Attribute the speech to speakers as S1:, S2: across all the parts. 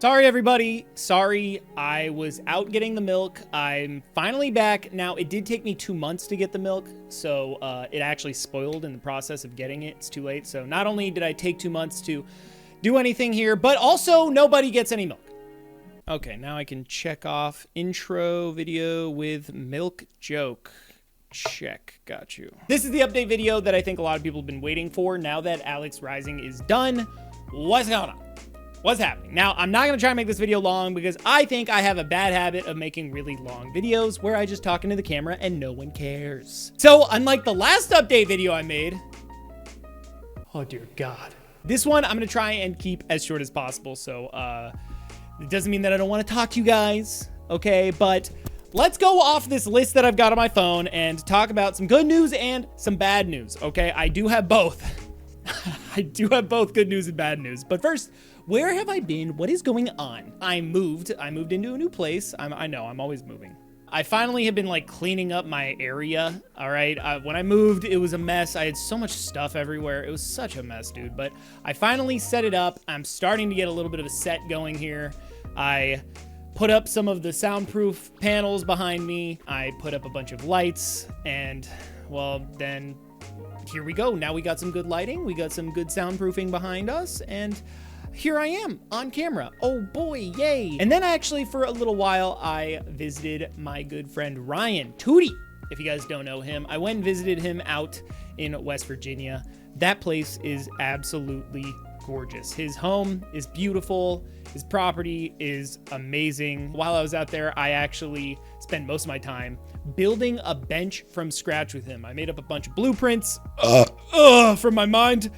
S1: Sorry, everybody. Sorry, I was out getting the milk. I'm finally back. Now, it did take me 2 months to get the milk, so it actually spoiled in the process of getting it. It's too late. So not only did I take 2 months to do anything here, but also nobody gets any milk. Okay, now I can check off intro video with milk joke. Check. Got you. This is the update video that I think a lot of people have been waiting for now that Alex Rising is done. What's going on? What's happening? Now, I'm not going to try and make this video long because I think I have a bad habit of making really long videos where I just talk into the camera and no one cares. So, unlike the last update video I made, oh dear God. This one, I'm going to try and keep as short as possible. So, it doesn't mean that I don't want to talk to you guys, okay? But let's go off this list that I've got on my phone and talk about some good news and some bad news, okay? I do have both. I do have both good news and bad news. But first, where have I been? What is going on? I moved into a new place. I know, I'm always moving. I finally have been like cleaning up my area, all right? When I moved, it was a mess. I had so much stuff everywhere. It was such a mess, dude. But I finally set it up. I'm starting to get a little bit of a set going here. I put up some of the soundproof panels behind me. I put up a bunch of lights and, well, then here we go. Now we got some good lighting. We got some good soundproofing behind us, and here I am on camera. Oh boy, yay. And then actually for a little while, I visited my good friend Ryan Tootie. If you guys don't know him, I went and visited him out in West Virginia. That place is absolutely gorgeous. His home is beautiful. His property is amazing. While I was out there, I actually spent most of my time building a bench from scratch with him. I made up a bunch of blueprints from my mind.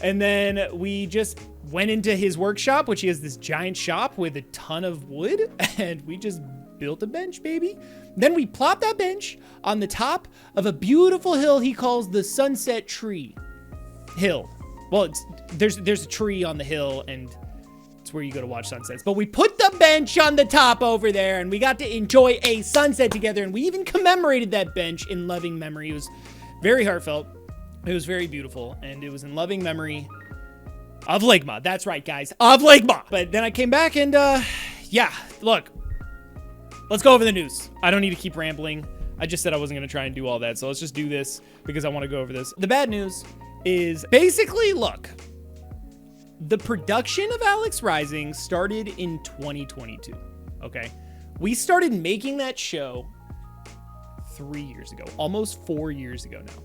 S1: And then we just went into his workshop, which he has this giant shop with a ton of wood, and we just built a bench, baby. Then we plopped that bench on the top of a beautiful hill he calls the Sunset Tree Hill. Well, there's a tree on the hill, and it's where you go to watch sunsets. But we put the bench on the top over there, and we got to enjoy a sunset together, and we even commemorated that bench in loving memory. It was very heartfelt. It was very beautiful, and it was in loving memory of Ligma. That's right, guys, of Ligma. But then I came back and, yeah, look, let's go over the news. I don't need to keep rambling. I just said I wasn't going to try and do all that, so let's just do this because I want to go over this. The bad news is basically, look, the production of Alex Rising started in 2022, okay? We started making that show 3 years ago, almost 4 years ago now.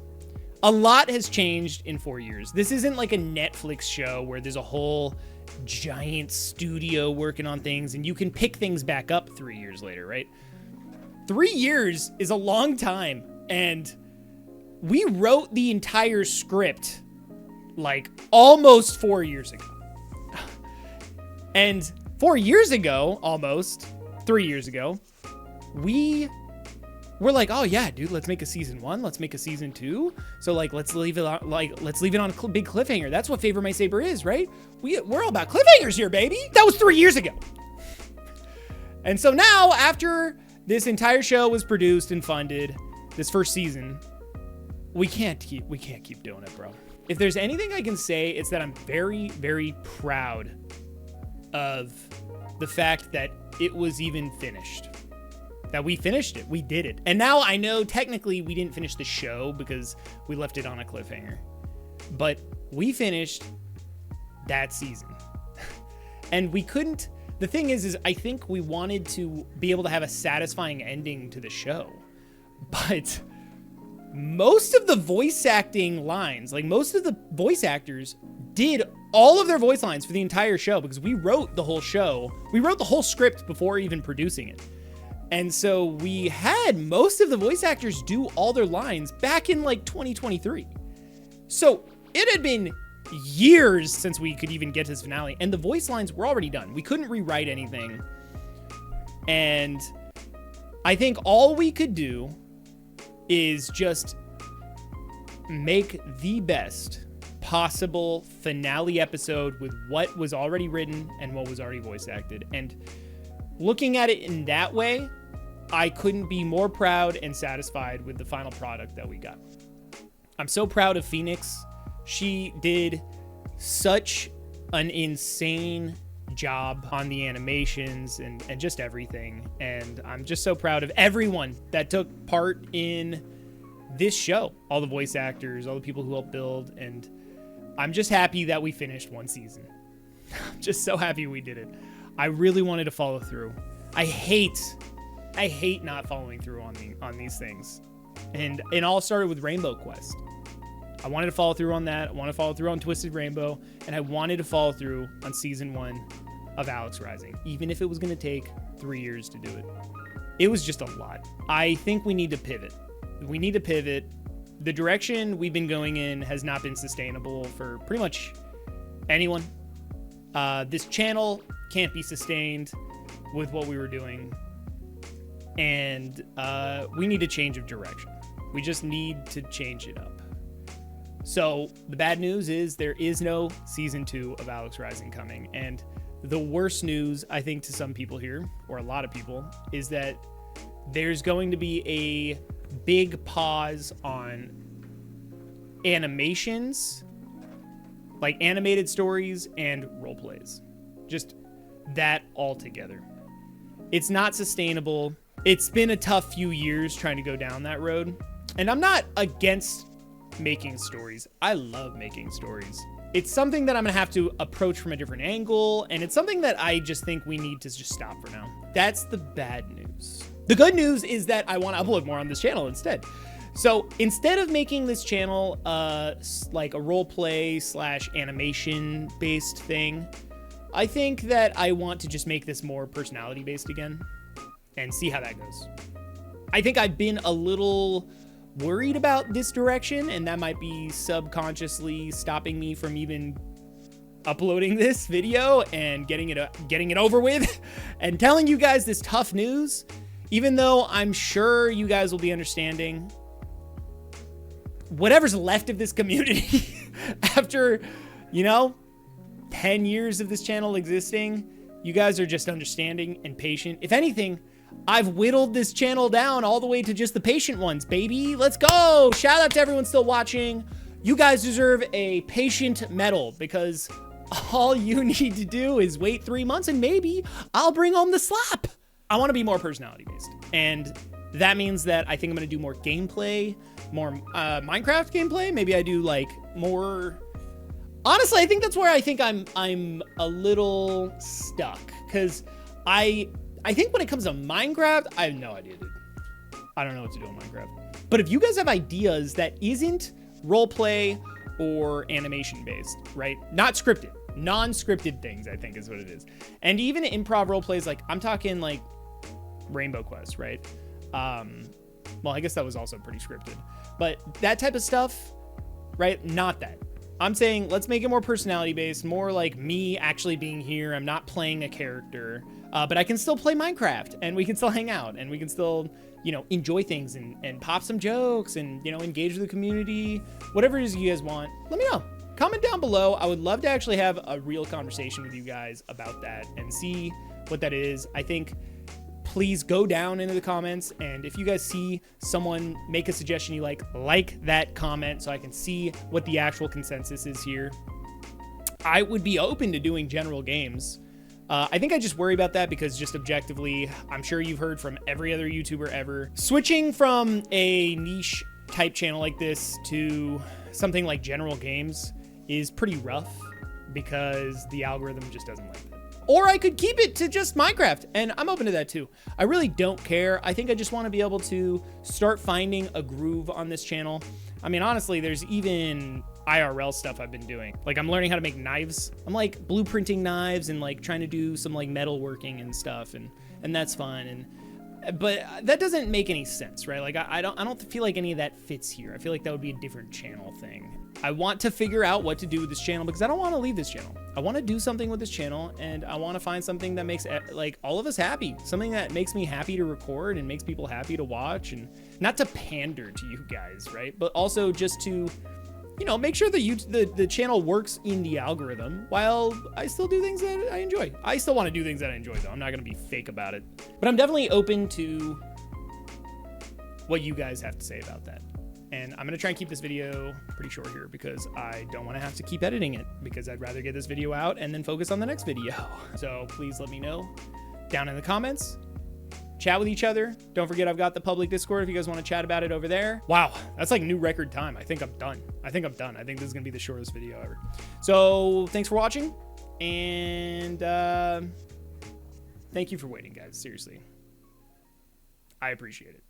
S1: A lot has changed in 4 years. This isn't like a Netflix show where there's a whole giant studio working on things and you can pick things back up 3 years later, right? 3 years is a long time, and we wrote the entire script like almost 4 years ago. And 4 years ago, almost 3 years ago, we're like, oh yeah, dude, let's make a season 1. Let's make a season 2. So like, let's leave it on a big cliffhanger. That's what FavreMySabre is, right? We're all about cliffhangers here, baby. That was 3 years ago. And so now, after this entire show was produced and funded, this first season, we can't keep doing it, bro. If there's anything I can say, it's that I'm very, very proud of the fact that it was even finished. That we finished it. We did it. And now I know technically we didn't finish the show because we left it on a cliffhanger. But we finished that season. And we couldn't... The thing is I think we wanted to be able to have a satisfying ending to the show. But most of the voice acting lines, like most of the voice actors did all of their voice lines for the entire show because we wrote the whole show. We wrote the whole script before even producing it. And so we had most of the voice actors do all their lines back in like 2023. So it had been years since we could even get to this finale, and the voice lines were already done. We couldn't rewrite anything. And I think all we could do is just make the best possible finale episode with what was already written and what was already voice acted. And looking at it in that way, I couldn't be more proud and satisfied with the final product that we got. I'm so proud of Phoenix. She did such an insane job on the animations and just everything. And I'm just so proud of everyone that took part in this show. All the voice actors, all the people who helped build. And I'm just happy that we finished one season. I'm just so happy we did it. I really wanted to follow through. I hate not following through on these things. And it all started with Rainbow Quest. I wanted to follow through on that. I wanted to follow through on Twisted Rainbow. And I wanted to follow through on season 1 of Alex Rising, even if it was going to take 3 years to do it. It was just a lot. I think we need to pivot. We need to pivot. The direction we've been going in has not been sustainable for pretty much anyone. This channel can't be sustained with what we were doing. And we need a change of direction. We just need to change it up. So the bad news is there is no season 2 of Alex Rising coming. And the worst news, I think, to some people here, or a lot of people, is that there's going to be a big pause on animations, like animated stories and role plays. Just that all together. It's not sustainable. It's been a tough few years trying to go down that road. And I'm not against making stories. I love making stories. It's something that I'm gonna have to approach from a different angle, and it's something that I just think we need to just stop for now. That's the bad news. The good news is that I want to upload more on this channel instead. So instead of making this channel like a role play / animation based thing, I think that I want to just make this more personality based again and see how that goes. I think I've been a little worried about this direction, and that might be subconsciously stopping me from even uploading this video and getting it over with and telling you guys this tough news, even though I'm sure you guys will be understanding. Whatever's left of this community after, 10 years of this channel existing, you guys are just understanding and patient. If anything, I've whittled this channel down all the way to just the patient ones, baby. Let's go. Shout out to everyone still watching. You guys deserve a patient medal, because all you need to do is wait 3 months and maybe I'll bring home the slap. I want to be more personality based. And that means that I think I'm going to do more gameplay, more Minecraft gameplay. Maybe I do like more. Honestly, I think that's where I think I'm a little stuck, because I think when it comes to Minecraft, I have no idea, dude. I don't know what to do in Minecraft. But if you guys have ideas that isn't roleplay or animation based, right? Not scripted, non-scripted things, I think is what it is. And even improv roleplays, like I'm talking like Rainbow Quest, right? Well, I guess that was also pretty scripted. But that type of stuff, right? Not that. I'm saying let's make it more personality based, more like me actually being here. I'm not playing a character, but I can still play Minecraft, and we can still hang out, and we can still, enjoy things and pop some jokes and, engage with the community. Whatever it is you guys want, let me know. Comment down below. I would love to actually have a real conversation with you guys about that and see what that is. I think please go down into the comments, and if you guys see someone make a suggestion you like that comment so I can see what the actual consensus is here. I would be open to doing general games. I think I just worry about that because just objectively, I'm sure you've heard from every other YouTuber ever, switching from a niche type channel like this to something like general games is pretty rough because the algorithm just doesn't like that. Or I could keep it to just Minecraft, and I'm open to that too. I really don't care. I think I just want to be able to start finding a groove on this channel. I mean, honestly, there's even IRL stuff I've been doing. Like I'm learning how to make knives. I'm like blueprinting knives and like trying to do some like metal working and stuff, and that's fun. But that doesn't make any sense, right? Like I don't feel like any of that fits here. I feel like that would be a different channel thing. I want to figure out what to do with this channel because I don't want to leave this channel. I want to do something with this channel, and I want to find something that makes like all of us happy. Something that makes me happy to record and makes people happy to watch, and not to pander to you guys, right? But also just to, make sure the channel works in the algorithm while I still do things that I enjoy. I still want to do things that I enjoy, though. I'm not going to be fake about it. But I'm definitely open to what you guys have to say about that. And I'm going to try and keep this video pretty short here because I don't want to have to keep editing it, because I'd rather get this video out and then focus on the next video. So please let me know down in the comments. Chat with each other. Don't forget, I've got the public Discord if you guys want to chat about it over there. Wow, that's like new record time. I think I'm done. I think this is going to be the shortest video ever. So thanks for watching. And thank you for waiting, guys. Seriously. I appreciate it.